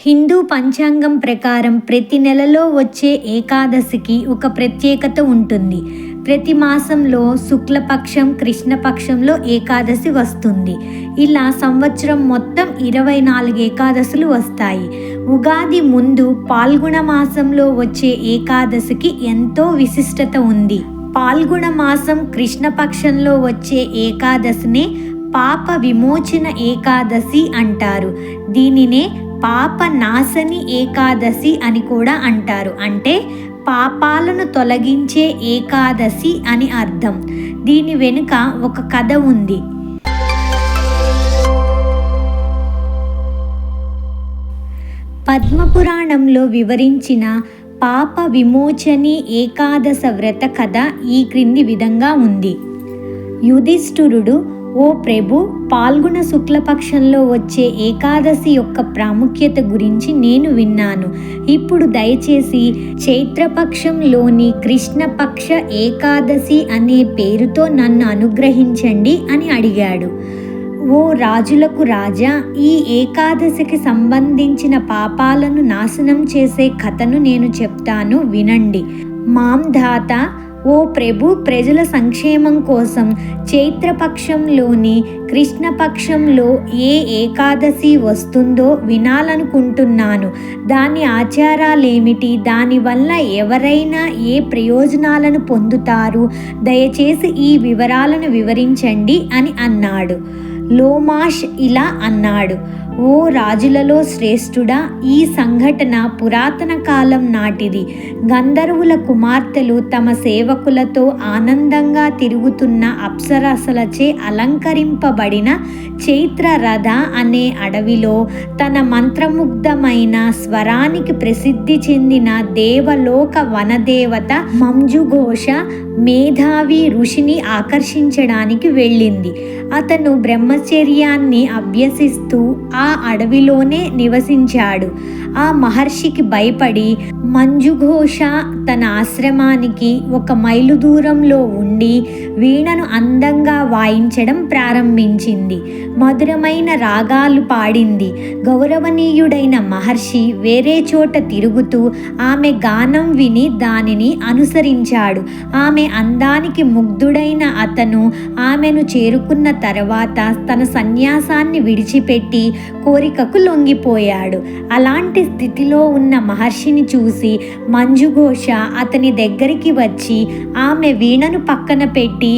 హిందూ పంచాంగం ప్రకారం ప్రతి నెలలో వచ్చే ఏకాదశికి ఒక ప్రత్యేకత ఉంటుంది. ప్రతి మాసంలో శుక్లపక్షం, కృష్ణపక్షంలో ఏకాదశి వస్తుంది. ఇలా సంవత్సరం మొత్తం 24 ఏకాదశులు వస్తాయి. ఉగాది ముందు పాల్గొన మాసంలో వచ్చే ఏకాదశికి ఎంతో విశిష్టత ఉంది. పాల్గొన మాసం కృష్ణపక్షంలో వచ్చే ఏకాదశినే పాప విమోచన ఏకాదశి అంటారు. దీనినే పాప నాశని ఏకాదశి అని కూడా అంటారు. అంటే పాపాలను తొలగించే ఏకాదశి అని అర్థం. దీని వెనుక ఒక కథ ఉంది. పద్మపురాణంలో వివరించిన పాప విమోచని ఏకాదశ వ్రత కథ ఈ క్రింది విధంగా ఉంది. యుధిష్ఠిరుడు, ఓ ప్రభు, పాల్గొన శుక్లపక్షంలో వచ్చే ఏకాదశి యొక్క ప్రాముఖ్యత గురించి నేను విన్నాను. ఇప్పుడు దయచేసి చైత్రపక్షంలోని కృష్ణపక్ష ఏకాదశి అనే పేరుతో నన్ను అనుగ్రహించండి అని అడిగాడు. ఓ రాజులకు రాజా, ఈ ఏకాదశికి సంబంధించిన పాపాలను నాశనం చేసే కథను నేను చెప్తాను, వినండి. మాంధాత, ఓ ప్రభు, ప్రజల సంక్షేమం కోసం చైత్రపక్షంలోని కృష్ణపక్షంలో ఏ ఏకాదశి వస్తుందో వినాలనుకుంటున్నాను. దాని ఆచారాలేమిటి? దానివల్ల ఎవరైనా ఏ ప్రయోజనాలను పొందుతారు? దయచేసి ఈ వివరాలను వివరించండి అని అన్నాడు. లోమాష్ ఇలా అన్నాడు. ఓ రాజులలో శ్రేష్ఠుడా, ఈ సంఘటన పురాతన కాలం నాటిది. గంధర్వుల కుమార్తెలు తమ సేవకులతో ఆనందంగా తిరుగుతున్న అప్సరసలచే అలంకరింపబడిన చైత్రరథ అనే అడవిలో తన మంత్రముగ్ధమైన స్వరానికి ప్రసిద్ధి చెందిన దేవలోక వనదేవత మంజుఘోష మేధావి ఋషిని ఆకర్షించడానికి వెళ్ళింది. అతను బ్రహ్మచర్యాన్ని అభ్యసిస్తూ ఆ అడవిలోనే నివసించాడు. ఆ మహర్షికి భయపడి మంజుఘోష తన ఆశ్రమానికి 1 మైలు దూరంలో ఉండి వీణను అందంగా వాయించడం ప్రారంభించింది. మధురమైన రాగాలు పాడింది. గౌరవనీయుడైన మహర్షి వేరే చోట తిరుగుతూ ఆమె గానం విని దానిని అనుసరించాడు. ఆమె అందానికి ముగ్ధుడైన అతను ఆమెను చేరుకున్న తర్వాత తన సన్యాసాన్ని విడిచిపెట్టి కోరికకు లొంగిపోయాడు. అలాంటి స్థితిలో ఉన్న మహర్షిని చూసి మంజుఘోష అతని దగ్గరికి వచ్చి ఆమె వీణను పక్కన పెట్టి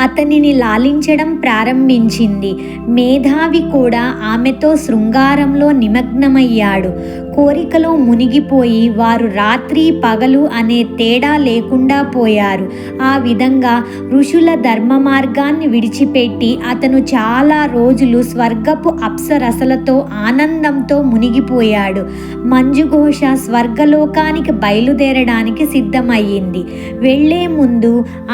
అతనిని లాలించడం ప్రారంభించింది. మేధావి కూడా ఆమెతో శృంగారంలో నిమగ్నమయ్యాడు. కోరికలో మునిగిపోయి వారు రాత్రి పగలు అనే తేడా లేకుండా పోయారు. ఆ విధంగా ఋషుల ధర్మ మార్గాన్ని విడిచిపెట్టి అతను చాలా రోజులు స్వర్గపు అప్సరసలతో ఆనందంతో మునిగిపోయాడు. మంజుఘోష స్వర్గలోకానికి బయలుదేరడానికి సిద్ధమయ్యింది. వెళ్లే ముందు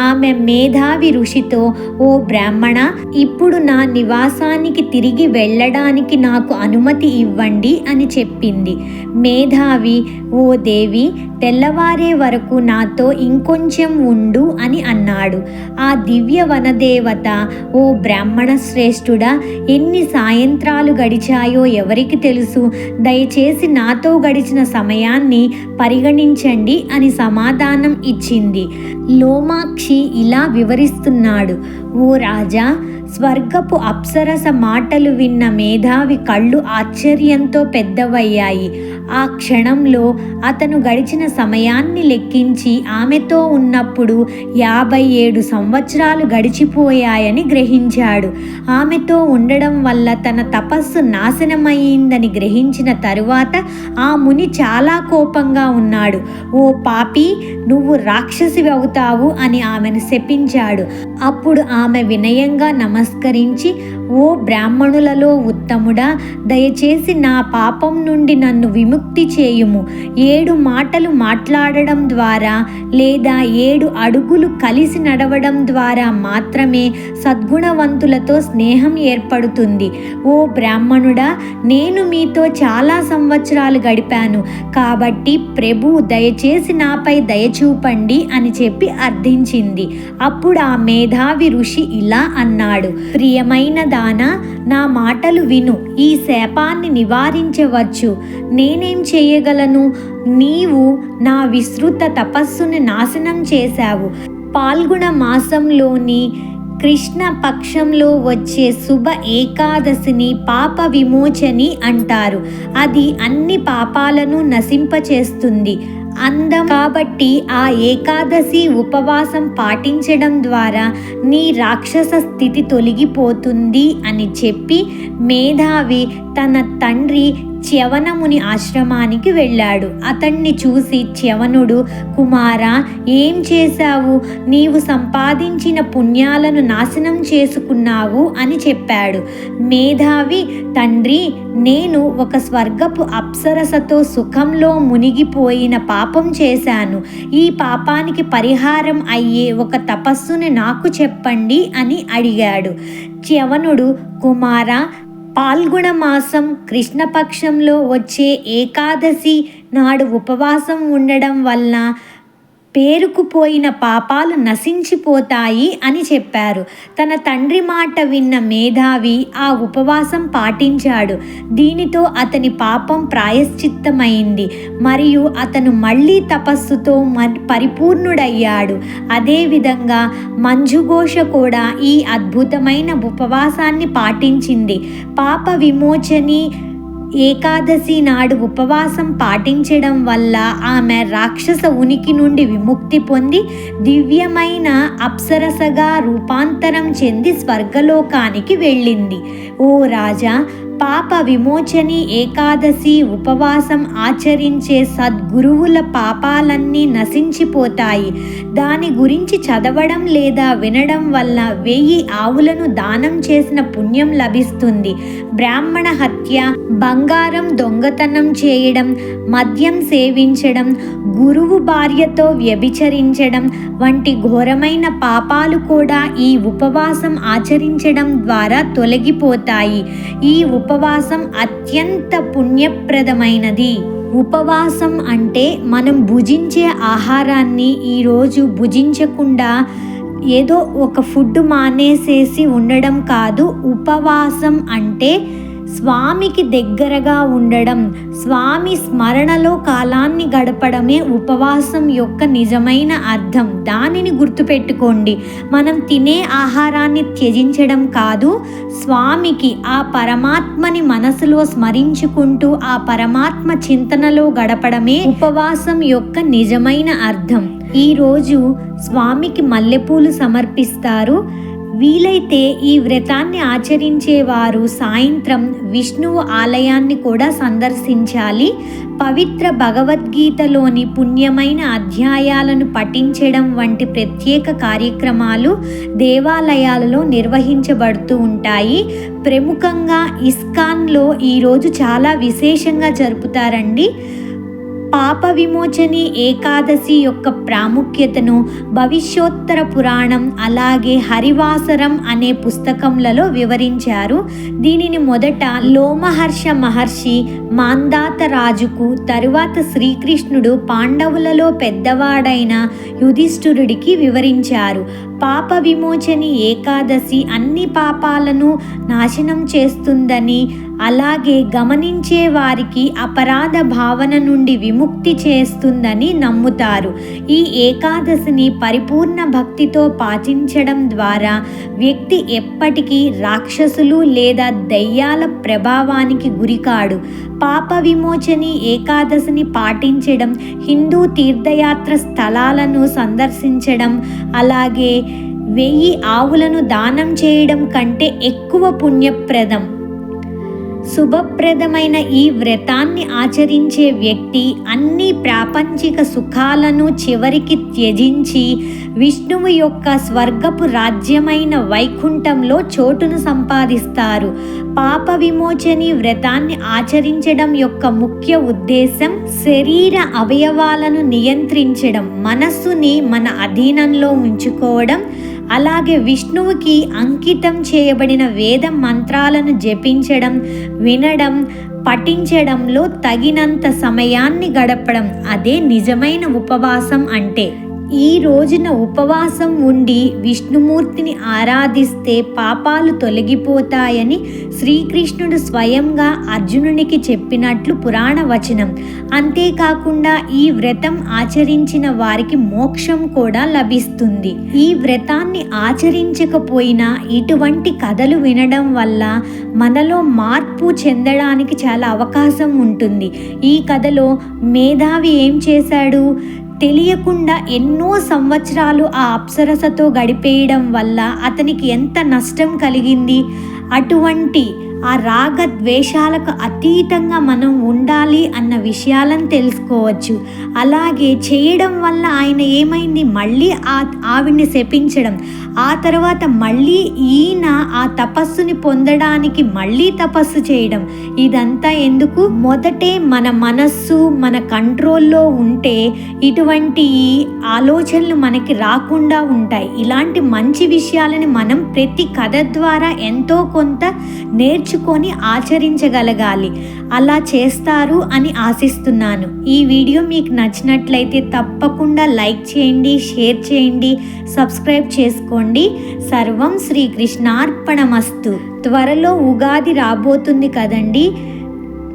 ఆమె మేధావి ఋషితో, ఓ బ్రాహ్మణ, ఇప్పుడు నా నివాసానికి తిరిగి వెళ్ళడానికి నాకు అనుమతి ఇవ్వండి అని చెప్పింది. మేధావి, ఓ దేవి, తెల్లవారే వరకు నాతో ఇంకొంచెం ఉండు అని అన్నాడు. ఆ దివ్య వనదేవత, ఓ బ్రాహ్మణ శ్రేష్ఠుడా, ఎన్ని సాయంత్రాలు గడిచాయో ఎవరికి తెలుసు? దయచేసి నాతో గడిచిన సమయాన్ని పరిగణించండి అని సమాధానం ఇచ్చింది. లోమాక్షి ఇలా వివరిస్తున్నాడు. ఓ రాజా, స్వర్గపు అప్సరస మాటలు విన్న మేధావి కళ్ళు ఆశ్చర్యంతో పెద్దవయ్యాయి. ఆ క్షణంలో అతను గడిచిన సమయాన్ని లెక్కించి ఆమెతో ఉన్నప్పుడు 57 సంవత్సరాలు గడిచిపోయాయని గ్రహించాడు. ఆమెతో ఉండడం వల్ల తన తపస్సు నాశనమయ్యిందని గ్రహించిన తరువాత ఆ ముని చాలా కోపంగా ఉన్నాడు. ఓ పాపి, నువ్వు రాక్షసివి అవుతావు అని ఆమెను శపించాడు. అప్పుడు ఆమె వినయంగా నమస్కరించి, ఓ బ్రాహ్మణులలో ఉత్తముడా, దయచేసి నా పాపం నుండి నన్ను విముక్తి చేయుము. 7 మాటలు మాట్లాడడం ద్వారా లేదా 7 అడుగులు కలిసి నడవడం ద్వారా మాత్రమే సద్గుణవంతులతో స్నేహం ఏర్పడుతుంది. ఓ బ్రాహ్మణుడా, నేను మీతో చాలా సంవత్సరాలు గడిపాను కాబట్టి ప్రభు దయచేసి నాపై దయచూపండి అని చెప్పి అర్థించింది. అప్పుడు ఆ మేధావి ఋషి ఇలా అన్నాడు. ప్రియమైన దానా, నా మాటలు విను. ఈ శాపాన్ని నివారించవచ్చు. నేనేం చేయగలను? నీవు నా విస్తృత తపస్సుని నాశనం చేశావు. పాల్గొన మాసంలోని కృష్ణ పక్షంలో వచ్చే శుభ ఏకాదశిని పాప విమోచని అంటారు. అది అన్ని పాపాలను నశింపచేస్తుంది. కాబట్టి ఆ ఏకాదశి ఉపవాసం పాటించడం ద్వారా నీ రాక్షస స్థితి తొలగిపోతుంది అని చెప్పి మేధావి తన తండ్రి చ్యవనముని ఆశ్రమానికి వెళ్ళాడు. అతన్ని చూసి చ్యవనుడు, కుమారా, ఏం చేశావు? నీవు సంపాదించిన పుణ్యాలను నాశనం చేసుకున్నావు అని చెప్పాడు. మేధావి, తండ్రి, నేను ఒక స్వర్గపు అప్సరసతో సుఖంలో మునిగిపోయిన పాపం చేశాను. ఈ పాపానికి పరిహారం అయ్యే ఒక తపస్సుని నాకు చెప్పండి అని అడిగాడు. చ్యవనుడు, కుమారా, పాల్గొన మాసం కృష్ణపక్షంలో వచ్చే ఏకాదశి నాడు ఉపవాసం ఉండడం వలన పేరుకుపోయిన పాపాలు నశించిపోతాయి అని చెప్పారు. తన తండ్రి మాట విన్న మేధావి ఆ ఉపవాసం పాటించాడు. దీనితో అతని పాపం ప్రాయశ్చిత్తమైంది మరియు అతను మళ్ళీ తపస్సుతో పరిపూర్ణుడయ్యాడు. అదేవిధంగా మంజుఘోష కూడా ఈ అద్భుతమైన ఉపవాసాన్ని పాటించింది. పాప విమోచని ఏకాదశి నాడు ఉపవాసం పాటించడం వల్ల ఆమె రాక్షస ఉనికి నుండి విముక్తి పొంది దివ్యమైన అప్సరసగా రూపాంతరం చెంది స్వర్గలోకానికి వెళ్ళింది. ఓ రాజా, పాప విమోచని ఏకాదశి ఉపవాసం ఆచరించే సద్గురువుల పాపాలన్నీ నశించిపోతాయి. దాని గురించి చదవడం లేదా వినడం వల్ల 1000 ఆవులను దానం చేసిన పుణ్యం లభిస్తుంది. బ్రాహ్మణ హత్య, బంగారం దొంగతనం చేయడం, మద్యం సేవించడం, గురువు భార్యతో వ్యభిచరించడం వంటి ఘోరమైన పాపాలు కూడా ఈ ఉపవాసం ఆచరించడం ద్వారా తొలగిపోతాయి. ఈ ఉపవాసం అత్యంత పుణ్యప్రదమైనది. ఉపవాసం అంటే మనం భుజించే ఆహారాన్ని ఈరోజు భుజించకుండా ఏదో ఒక ఫుడ్ మానేసేసి ఉండడం కాదు. ఉపవాసం అంటే స్వామికి దగ్గరగా ఉండడం, స్వామి స్మరణలో కాలాన్ని గడపడమే ఉపవాసం యొక్క నిజమైన అర్థం. దానిని గుర్తుపెట్టుకోండి. మనం తినే ఆహారాన్ని త్యజించడం కాదు, స్వామికి, ఆ పరమాత్మని మనసులో స్మరించుకుంటూ ఆ పరమాత్మ చింతనలో గడపడమే ఉపవాసం యొక్క నిజమైన అర్థం. ఈరోజు స్వామికి మల్లెపూలు సమర్పిస్తారు. వీలైతే ఈ వ్రతాన్ని ఆచరించేవారు సాయంత్రం విష్ణువు ఆలయాన్ని కూడా సందర్శించాలి. పవిత్ర భగవద్గీతలోని పుణ్యమైన అధ్యాయాలను పఠించడం వంటి ప్రత్యేక కార్యక్రమాలు దేవాలయాలలో నిర్వహించబడుతూ ఉంటాయి. ప్రముఖంగా ఇస్కాన్లో ఈరోజు చాలా విశేషంగా జరుపుతారండి. పాప విమోచని ఏకాదశి యొక్క ప్రాముఖ్యతను భవిష్యోత్తర పురాణం అలాగే హరివాసరం అనే పుస్తకంలలో వివరించారు. దీనిని మొదట లోమహర్ష మహర్షి మాందాత రాజుకు, తరువాత శ్రీకృష్ణుడు పాండవులలో పెద్దవాడైన యుధిష్ఠిరుడికి వివరించారు. పాప విమోచని ఏకాదశి అన్ని పాపాలను నాశనం చేస్తుందని, అలాగే గమనించే వారికి అపరాధ భావన నుండి విముక్తి చేస్తుందని నమ్ముతారు. ఈ ఏకాదశిని పరిపూర్ణ భక్తితో పాటించడం ద్వారా వ్యక్తి ఎప్పటికీ రాక్షసులు లేదా దయ్యాల ప్రభావానికి గురికాడు. పాప విమోచని ఏకాదశిని పాటించడం హిందూ తీర్థయాత్ర స్థలాలను సందర్శించడం, అలాగే 1000 ఆవులను దానం చేయడం కంటే ఎక్కువ పుణ్యప్రదం. శుభప్రదమైన ఈ వ్రతాన్ని ఆచరించే వ్యక్తి అన్ని ప్రాపంచిక సుఖాలను చివరికి త్యజించి విష్ణువు యొక్క స్వర్గపు రాజ్యమైన వైకుంఠంలో చోటును సంపాదిస్తారు. పాప విమోచని వ్రతాన్ని ఆచరించడం యొక్క ముఖ్య ఉద్దేశం శరీర అవయవాలను నియంత్రించడం, మనస్సుని మన అధీనంలో ఉంచుకోవడం, అలాగే విష్ణువుకి అంకితం చేయబడిన వేద మంత్రాలను జపించడం, వినడం, పఠించడంలో తగినంత సమయాన్ని గడపడం. అదే నిజమైన ఉపవాసం అంటే. ఈ రోజున ఉపవాసం ఉండి విష్ణుమూర్తిని ఆరాధిస్తే పాపాలు తొలగిపోతాయని శ్రీకృష్ణుడు స్వయంగా అర్జునునికి చెప్పినట్లు పురాణ వచనం. అంతేకాకుండా ఈ వ్రతం ఆచరించిన వారికి మోక్షం కూడా లభిస్తుంది. ఈ వ్రతాన్ని ఆచరించకపోయినా ఇటువంటి కథలు వినడం వల్ల మనలో మార్పు చెందడానికి చాలా అవకాశం ఉంటుంది. ఈ కథలో మేధావి ఏం చేశాడు? తెలియకుండా ఎన్నో సంవత్సరాలు ఆ అప్సరసతో గడిపేయడం వల్ల అతనికి ఎంత నష్టం కలిగింది. అటువంటి ఆ రాగ ద్వేషాలకు అతీతంగా మనం ఉండాలి అన్న విషయాలను తెలుసుకోవచ్చు. అలాగే చేయడం వల్ల ఆయన ఏమైంది, మళ్ళీ ఆవిడ్ని శపించడం, ఆ తర్వాత మళ్ళీ ఈయన ఆ తపస్సుని పొందడానికి మళ్ళీ తపస్సు చేయడం. ఇదంతా ఎందుకు? మొదటే మన మనస్సు మన కంట్రోల్లో ఉంటే ఇటువంటి ఆలోచనలు మనకి రాకుండా ఉంటాయి. ఇలాంటి మంచి విషయాలని మనం ప్రతి కథ ద్వారా ఎంతో కొంత నేర్చుకొని ఆచరించగలగాలి. అలా చేస్తారు అని ఆశిస్తున్నాను. ఈ వీడియో మీకు నచ్చినట్లయితే తప్పకుండా లైక్ చేయండి, షేర్ చేయండి, సబ్స్క్రైబ్ చేసుకోండి. సర్వం శ్రీకృష్ణార్పణమస్తు. త్వరలో ఉగాది రాబోతుంది కదండి.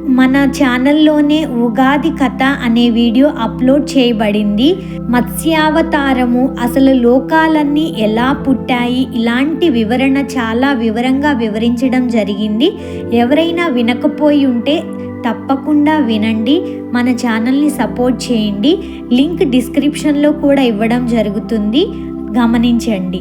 మన ఛానల్లోనే ఉగాది కథ అనే వీడియో అప్లోడ్ చేయబడింది. మత్స్యావతారము, అసలు లోకాలన్నీ ఎలా పుట్టాయి, ఇలాంటి వివరణ చాలా వివరంగా వివరించడం జరిగింది. ఎవరైనా వినకపోయి ఉంటే తప్పకుండా వినండి. మన ఛానల్ని సపోర్ట్ చేయండి. లింక్ డిస్క్రిప్షన్లో కూడా ఇవ్వడం జరుగుతుంది, గమనించండి.